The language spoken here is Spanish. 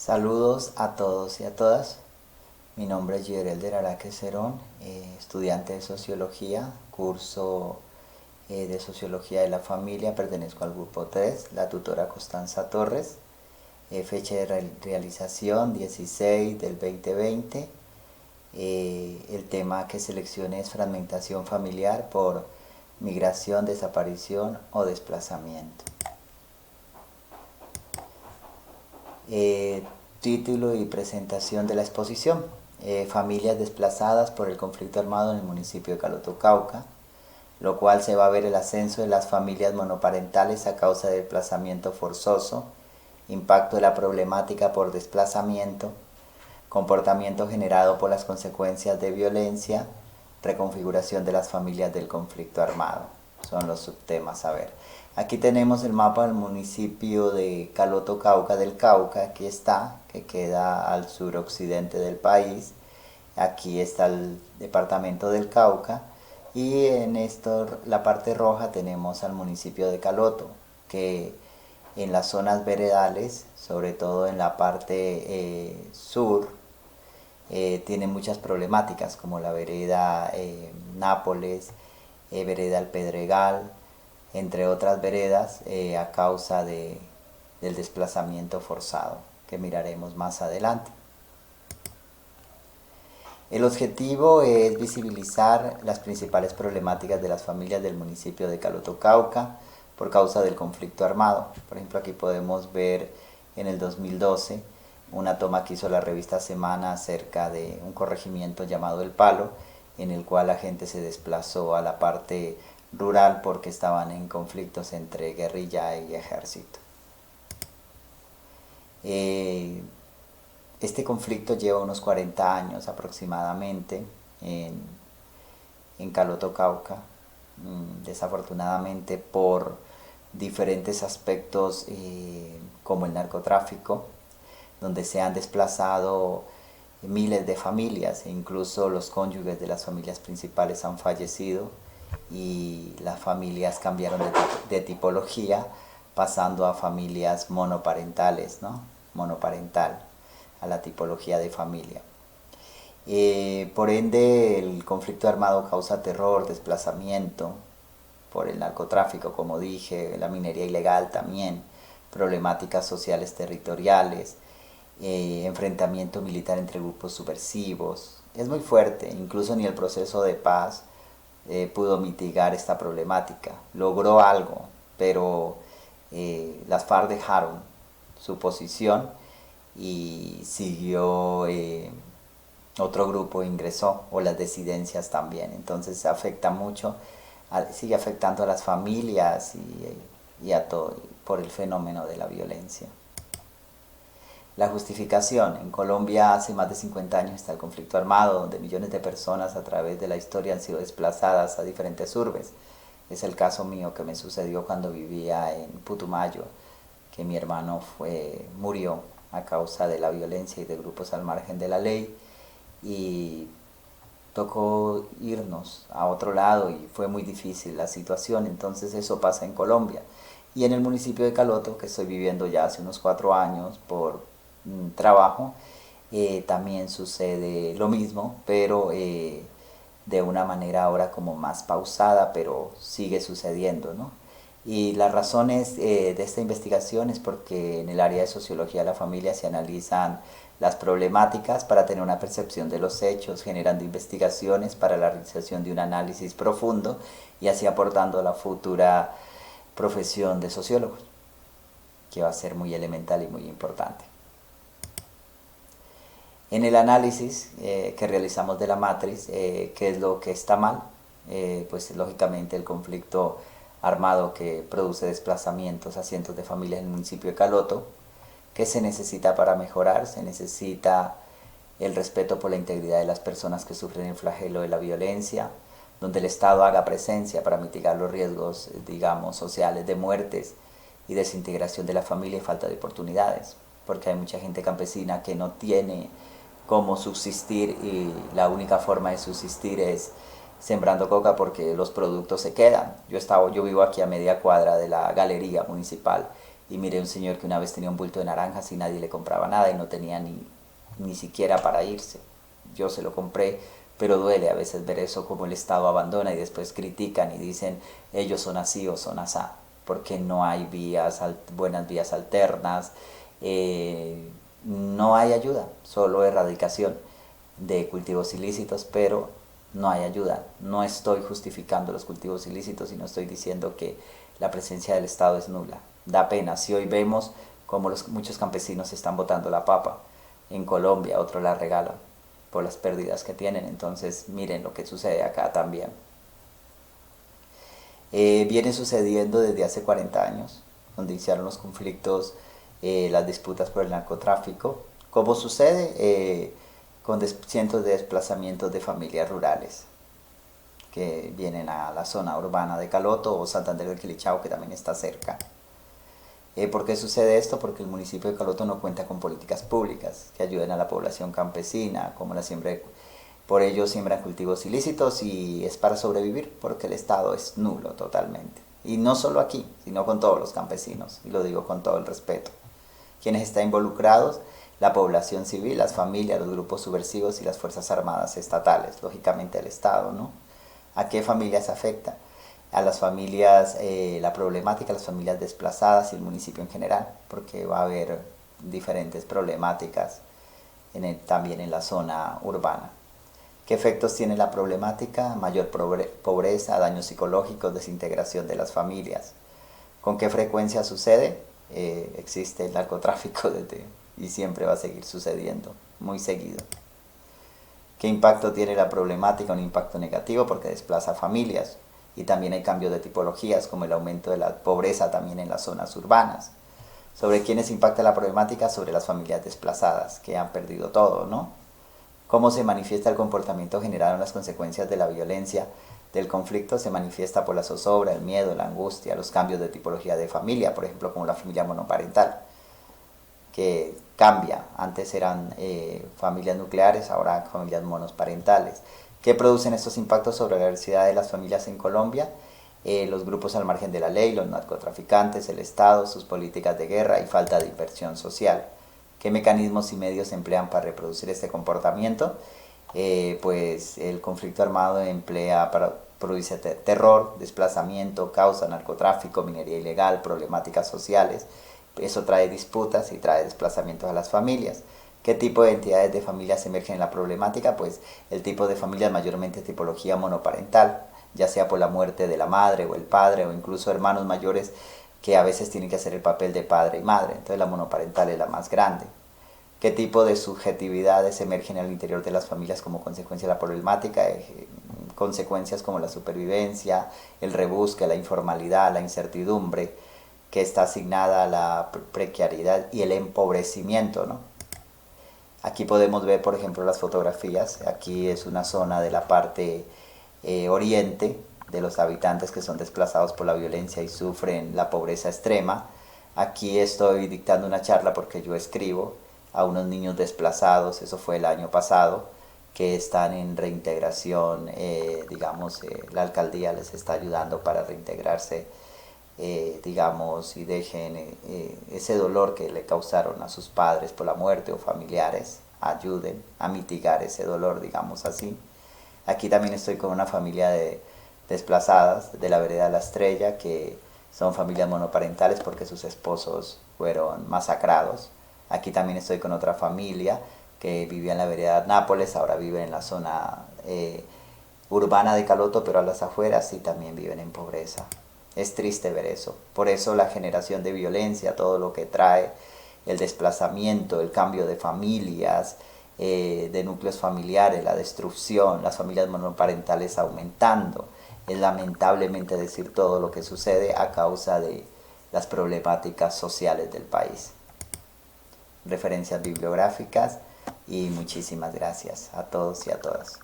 Saludos a todos y a todas. Mi nombre es Giderelder Araque Cerón, estudiante de Sociología, curso de Sociología de la Familia, pertenezco al grupo 3, la tutora Constanza Torres. Fecha de realización 16 del 2020. El tema que seleccioné es fragmentación familiar por migración, desaparición o desplazamiento. Título y presentación de la exposición: familias desplazadas por el conflicto armado en el municipio de Caloto, Cauca, lo cual se va a ver el ascenso de las familias monoparentales a causa del desplazamiento forzoso, impacto de la problemática por desplazamiento, comportamiento generado por las consecuencias de violencia, reconfiguración de las familias del conflicto armado. Son los subtemas a ver. Aquí tenemos el mapa del municipio de Caloto, Cauca del Cauca. Aquí está, que queda al suroccidente del país. Aquí está el departamento del Cauca. Y en esto, la parte roja, tenemos al municipio de Caloto, que en las zonas veredales, sobre todo en la parte sur, tiene muchas problemáticas, como la vereda Nápoles, vereda El Pedregal, entre otras veredas, a causa del desplazamiento forzado, que miraremos más adelante. El objetivo es visibilizar las principales problemáticas de las familias del municipio de Caloto, Cauca, por causa del conflicto armado. Por ejemplo, aquí podemos ver en el 2012 una toma que hizo la revista Semana acerca de un corregimiento llamado El Palo, en el cual la gente se desplazó a la parte rural porque estaban en conflictos entre guerrilla y ejército. Este conflicto lleva unos 40 años aproximadamente en Caloto, Cauca, desafortunadamente por diferentes aspectos como el narcotráfico, donde se han desplazado miles de familias e incluso los cónyuges de las familias principales han fallecido y las familias cambiaron de tipología, pasando a familias monoparentales, ¿no? Monoparental, a la tipología de familia. Por ende, el conflicto armado causa terror, desplazamiento por el narcotráfico, como dije, la minería ilegal también, problemáticas sociales territoriales, enfrentamiento militar entre grupos subversivos. Es muy fuerte, incluso ni el proceso de paz pudo mitigar esta problemática. Logró algo, pero las FARC dejaron su posición y siguió, otro grupo ingresó, o las disidencias también. Entonces afecta mucho, sigue afectando a las familias y a todo por el fenómeno de la violencia. La justificación: en Colombia hace más de 50 años está el conflicto armado, donde millones de personas a través de la historia han sido desplazadas a diferentes urbes. Es el caso mío, que me sucedió cuando vivía en Putumayo, que mi hermano murió a causa de la violencia y de grupos al margen de la ley, y tocó irnos a otro lado y fue muy difícil la situación. Entonces eso pasa en Colombia. Y en el municipio de Caloto, que estoy viviendo ya hace unos 4 años por trabajo, también sucede lo mismo, pero de una manera ahora como más pausada, pero sigue sucediendo, ¿no? Y las razones de esta investigación es porque en el área de sociología de la familia se analizan las problemáticas para tener una percepción de los hechos, generando investigaciones para la realización de un análisis profundo y así aportando a la futura profesión de sociólogos, que va a ser muy elemental y muy importante. En el análisis que realizamos de la matriz, ¿qué es lo que está mal? Pues lógicamente el conflicto armado que produce desplazamientos a cientos de familias en el municipio de Caloto. ¿Qué se necesita para mejorar? Se necesita el respeto por la integridad de las personas que sufren el flagelo de la violencia, donde el Estado haga presencia para mitigar los riesgos, digamos, sociales de muertes y desintegración de la familia y falta de oportunidades, porque hay mucha gente campesina que no tiene cómo subsistir y la única forma de subsistir es sembrando coca, porque los productos se quedan. Yo vivo aquí a media cuadra de la galería municipal Y miré un señor que una vez tenía un bulto de naranjas y nadie le compraba nada y no tenía ni siquiera para irse. Yo se lo compré, pero duele a veces ver eso, como el Estado abandona y después critican y dicen ellos son así o son asá, porque no hay buenas vías alternas, no hay ayuda, solo erradicación de cultivos ilícitos, pero no hay ayuda. No estoy justificando los cultivos ilícitos y no estoy diciendo que la presencia del Estado es nula. Da pena si hoy vemos como muchos campesinos están botando la papa en Colombia, otros la regalan por las pérdidas que tienen. Entonces miren lo que sucede acá también. Viene sucediendo desde hace 40 años, donde iniciaron los conflictos, las disputas por el narcotráfico. ¿Cómo sucede? Con cientos de desplazamientos de familias rurales que vienen a la zona urbana de Caloto o Santander del Quilichao, que también está cerca. ¿Por qué sucede esto? Porque el municipio de Caloto no cuenta con políticas públicas que ayuden a la población campesina, como la siembra por ello siembran cultivos ilícitos y es para sobrevivir, porque el Estado es nulo totalmente. Y no solo aquí, sino con todos los campesinos, y lo digo con todo el respeto. Quienes están involucrados, la población civil, las familias, los grupos subversivos y las fuerzas armadas estatales, lógicamente el Estado, ¿no? ¿A qué familias afecta? A las familias, la problemática, a las familias desplazadas y el municipio en general, porque va a haber diferentes problemáticas también en la zona urbana. ¿Qué efectos tiene la problemática? Mayor pobreza, daños psicológicos, desintegración de las familias. ¿Con qué frecuencia sucede? Existe el narcotráfico y siempre va a seguir sucediendo, muy seguido. ¿Qué impacto tiene la problemática? Un impacto negativo porque desplaza familias y también hay cambios de tipologías como el aumento de la pobreza también en las zonas urbanas. ¿Sobre quiénes impacta la problemática? Sobre las familias desplazadas que han perdido todo, ¿no? ¿Cómo se manifiesta el comportamiento generado en las consecuencias de la violencia del conflicto? Se manifiesta por la zozobra, el miedo, la angustia, los cambios de tipología de familia, por ejemplo, como la familia monoparental, que cambia. Antes eran familias nucleares, ahora familias monoparentales. ¿Qué producen estos impactos sobre la diversidad de las familias en Colombia? Los grupos al margen de la ley, los narcotraficantes, el Estado, sus políticas de guerra y falta de inversión social. ¿Qué mecanismos y medios se emplean para reproducir este comportamiento? Pues el conflicto armado produce terror, desplazamiento, causa narcotráfico, minería ilegal, problemáticas sociales. Eso trae disputas y trae desplazamientos a las familias. ¿Qué tipo de entidades de familias emergen en la problemática? Pues el tipo de familia mayormente tipología monoparental, ya sea por la muerte de la madre o el padre o incluso hermanos mayores que a veces tienen que hacer el papel de padre y madre. Entonces la monoparental es la más grande. ¿Qué tipo de subjetividades emergen al interior de las familias como consecuencia de la problemática? Consecuencias como la supervivencia, el rebusque, la informalidad, la incertidumbre, que está asignada a la precariedad y el empobrecimiento, ¿no? Aquí podemos ver, por ejemplo, las fotografías. Aquí es una zona de la parte oriente de los habitantes que son desplazados por la violencia y sufren la pobreza extrema. Aquí estoy dictando una charla porque yo escribo a unos niños desplazados, eso fue el año pasado, que están en reintegración, la alcaldía les está ayudando para reintegrarse, y dejen ese dolor que le causaron a sus padres por la muerte o familiares, ayuden a mitigar ese dolor, digamos así. Aquí también estoy con una familia de desplazadas de la vereda La Estrella, que son familias monoparentales porque sus esposos fueron masacrados. Aquí también estoy con otra familia que vivía en la vereda Nápoles, ahora vive en la zona urbana de Caloto, pero a las afueras sí también viven en pobreza. Es triste ver eso. Por eso la generación de violencia, todo lo que trae, el desplazamiento, el cambio de familias, de núcleos familiares, la destrucción, las familias monoparentales aumentando. Es lamentablemente decir todo lo que sucede a causa de las problemáticas sociales del país. Referencias bibliográficas y muchísimas gracias a todos y a todas.